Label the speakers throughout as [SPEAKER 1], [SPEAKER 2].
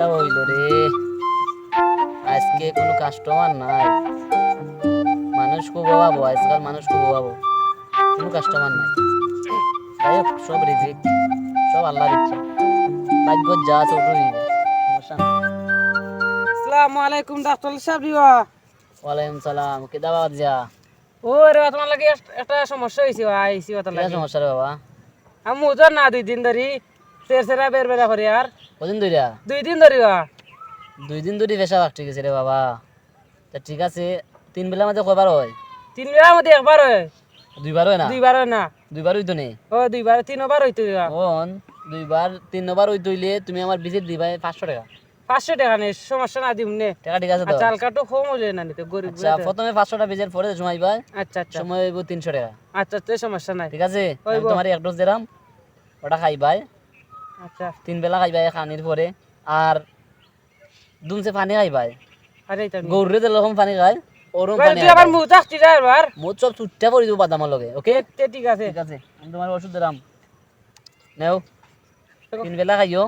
[SPEAKER 1] অবস্থা হইল রে, আজকে কোনো কাস্টমার নাই। মানুষ খুব অভাবো, আজকাল মানুষ খুব অভাবো, কোনো কাস্টমার নাই। যাই হোক, সব রিজিক, সব আল্লাহর ইচ্ছা। ভাগ্য যা আছে ওটাই হইবে, সমস্যা নাই।
[SPEAKER 2] আসসালামু আলাইকুম ডাক্তার সাহেব রিবা।
[SPEAKER 1] ওয়ালাইকুম সালাম, কে দাওয়াত যা?
[SPEAKER 2] ও রে তোমার লাগে একটা সমস্যা হইছে আইছি ওটা
[SPEAKER 1] কি
[SPEAKER 2] লাগে।
[SPEAKER 1] সমস্যা রে বাবা?
[SPEAKER 2] আমি উজার না 2 দিন ধরে সেরা বের বেরা করি আর
[SPEAKER 1] কদিন ধরিয়া?
[SPEAKER 2] 2 দিন ধরে
[SPEAKER 1] 2 দিন ধরে পেশা ঠিক আছে রে বাবা। তা ঠিক আছে, 3 বেলার মধ্যে কয়বার হয়?
[SPEAKER 2] 3 বেলার মধ্যে একবার হয়,
[SPEAKER 1] 2বার হয় না?
[SPEAKER 2] 2বার হয় না।
[SPEAKER 1] 2বার হইতো নেই?
[SPEAKER 2] ও 2বার 3বার হইতো।
[SPEAKER 1] কোন 2বার 3বার হইতো হইলে তুমি আমার ভিজিট দিবা 500 টাকা।
[SPEAKER 2] 500 টাকা নেই, সমস্যা না দিম নে।
[SPEAKER 1] টাকা ঠিক আছে তো?
[SPEAKER 2] আচ্ছা হালকাটো কম হইলে না নিতে গরিব।
[SPEAKER 1] আচ্ছা, প্রথমে 500 টাকা ভিজিট পরে সময় পাই,
[SPEAKER 2] আচ্ছা আচ্ছা
[SPEAKER 1] সময় হইব 300 টাকা।
[SPEAKER 2] আচ্ছা তো সমস্যা নাই।
[SPEAKER 1] ঠিক আছে, আমি
[SPEAKER 2] হইব।
[SPEAKER 1] তোমার এক ডোজ দিলাম, ওটা খাইবাই।
[SPEAKER 2] আচ্ছা
[SPEAKER 1] 3 বেলা খাইবাই খানির পরে। আর দুমসে পানি খাইবাই।
[SPEAKER 2] আরে এটা
[SPEAKER 1] গরুরে যেরকম পানি খায় ওরকম পানি
[SPEAKER 2] তুই আবার মুখ আসছি যাবার।
[SPEAKER 1] মোট সব চুটটা করে দিব বাদামের লগে। ওকে
[SPEAKER 2] ঠিক আছে।
[SPEAKER 1] ঠিক আছে, আমি তোমার ওষুধ দিলাম, নেও। 3 বেলা খাইও।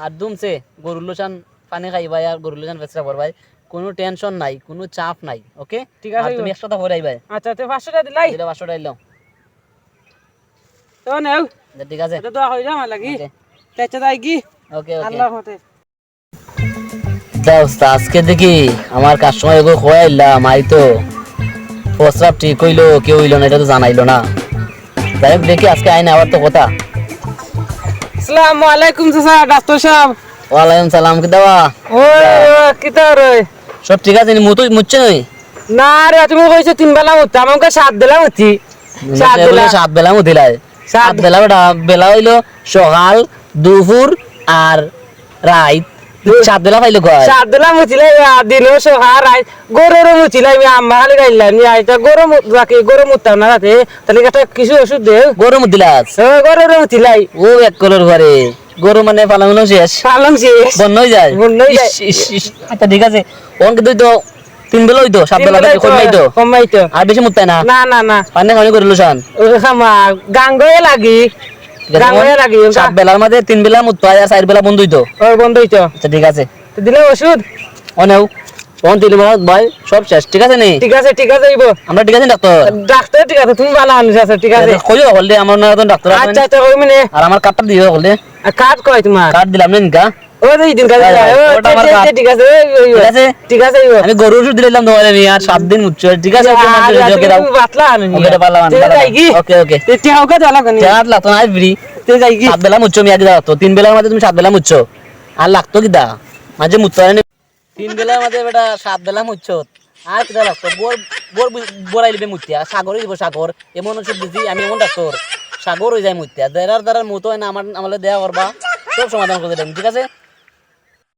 [SPEAKER 1] আর দুমসে গরুর লোসান পানি খাইবাই আর গরুর লোসান পেছরা করবাই। কোনো টেনশন নাই, কোনো চাপ নাই। ওকে
[SPEAKER 2] ঠিক আছে।
[SPEAKER 1] আর তুমি 100 টাকা ভরে আইবাই।
[SPEAKER 2] আচ্ছা তো 500 টাকা দিলাই
[SPEAKER 1] দিলে 500 টাকা দিলাম।
[SPEAKER 2] তো নেও।
[SPEAKER 1] ঠিক আছে,
[SPEAKER 2] এটা দোয়া হই যাওয়া লাগি।
[SPEAKER 1] ওকে
[SPEAKER 2] তেচে দাই কি
[SPEAKER 1] ওকে ওকে।
[SPEAKER 2] আল্লাহর মতে।
[SPEAKER 1] দোস্ত, আজকে দেখি আমার কাস্টমার এগো খোয়াইলাম, আই তো প্রস্রাব ঠিক হইলো কেউ হইলো না, এটা তো জানাইলো না। যাই হোক দেখি আজকে আইন আবার তো কথা।
[SPEAKER 2] আসসালামু আলাইকুম চাচা ডাক্তার সাহেব।
[SPEAKER 1] ওয়ালাইকুম সালাম, কি দাওয়া?
[SPEAKER 2] ওই কি তোর
[SPEAKER 1] সব ঠিক আছে? মুচ্ছে নই?
[SPEAKER 2] না রে, তুমি কইছো 3 বেলা মত, আমাকে 7 বেলা মতি। 7 বেলা
[SPEAKER 1] 7 বেলা মুদিলাই। 7 বেলা বেলা হইলো সকাল, দুপুর আর রাত। 7 বেলা পাইলো কয়?
[SPEAKER 2] 7 বেলা মতিলাই দিনও সকাল রাত। গরুর মতিলাই আমি আম্মা খালি গাইলাম নি আইতা গরু বাকি গরু মুতাম না রাতে, তাহলে একটা কিছু ওষুধ দে।
[SPEAKER 1] গরু মুদিলাস?
[SPEAKER 2] ও গরুর মতিলাই।
[SPEAKER 1] ও এক কলর ঘরে গরু মানে পালানো শেষ,
[SPEAKER 2] পালং শেষ,
[SPEAKER 1] বন্ধ হয়ে যায়।
[SPEAKER 2] বন্ধ হয়ে যায়।
[SPEAKER 1] আচ্ছা ঠিক আছে, ওন কিন্তু তো 3 বেলা হইতো, 7 বেলা কমাইতো
[SPEAKER 2] কমাইতো
[SPEAKER 1] আর বেশি মুত্তাই না।
[SPEAKER 2] না না না
[SPEAKER 1] পানি খাওয়ানি করিল শান
[SPEAKER 2] ও খামা গাঙ্গয়ে লাগি, গাঙ্গয়ে লাগি।
[SPEAKER 1] 7 বেলার মধ্যে 3 বেলা মুত্তা আর 4 বেলা বন্ধ হইতো।
[SPEAKER 2] ও বন্ধ হইতো।
[SPEAKER 1] আচ্ছা ঠিক আছে,
[SPEAKER 2] তো দিলে ওষুধ
[SPEAKER 1] অনেও কোন 3 বেলা ভাই সব শেষ। ঠিক আছে নেই?
[SPEAKER 2] ঠিক আছে ঠিক আছে ইবো
[SPEAKER 1] আমরা ঠিক আছে ডাক্তার?
[SPEAKER 2] ডাক্তার ঠিক আছে, তুমি ভালো আনিস আছে ঠিক আছে।
[SPEAKER 1] কইও বললে আমার না তো ডাক্তার আছেন।
[SPEAKER 2] আচ্ছা আচ্ছা ওই মানে
[SPEAKER 1] আর আমার কার্ডটা দিও বললে।
[SPEAKER 2] কার্ড কয় তোমার?
[SPEAKER 1] কার্ড দিলাম না নিকা।
[SPEAKER 2] ও এই দিন কাজ
[SPEAKER 1] ওটা আমার কার্ড।
[SPEAKER 2] ঠিক আছে
[SPEAKER 1] ঠিক আছে
[SPEAKER 2] ঠিক আছে ইবো।
[SPEAKER 1] আমি গরুর ওষুধ দিলাম তোমার আমি আর 7 দিন মুচ্ছ। ঠিক আছে ওকে
[SPEAKER 2] আর
[SPEAKER 1] ওকে দাও।
[SPEAKER 2] তুমি বাতলা আনুনি
[SPEAKER 1] ওকে পারলাম
[SPEAKER 2] ঠিক আছে কি
[SPEAKER 1] ওকে ওকে।
[SPEAKER 2] তে হাওকা দাও লাগনি
[SPEAKER 1] চার লাগতো না ফ্রি।
[SPEAKER 2] তে যাই কি
[SPEAKER 1] 7 বেলা মুচ্ছ আমি আগে দাও তো 3 বেলার মধ্যে তুমি 7 বেলা মুচ্ছ আর লাগতো কি দা মাঝে মুচ্ছ না 3 বেলার মধ্যে বেটা 7 বেলা মুচ্ছ আর কি লাগতো বোর বোর বোরাইলবে মুত্যা সাগরে দিব সাগর এমন ওষুধ দিছি আমি এমন ডাক্তার সাগর হয়ে যায় মুত্যা দেরার দ্বারা মুতো হয় না আমার আমালে দেয়া করবা সব সমাধান করে দেন। ঠিক আছে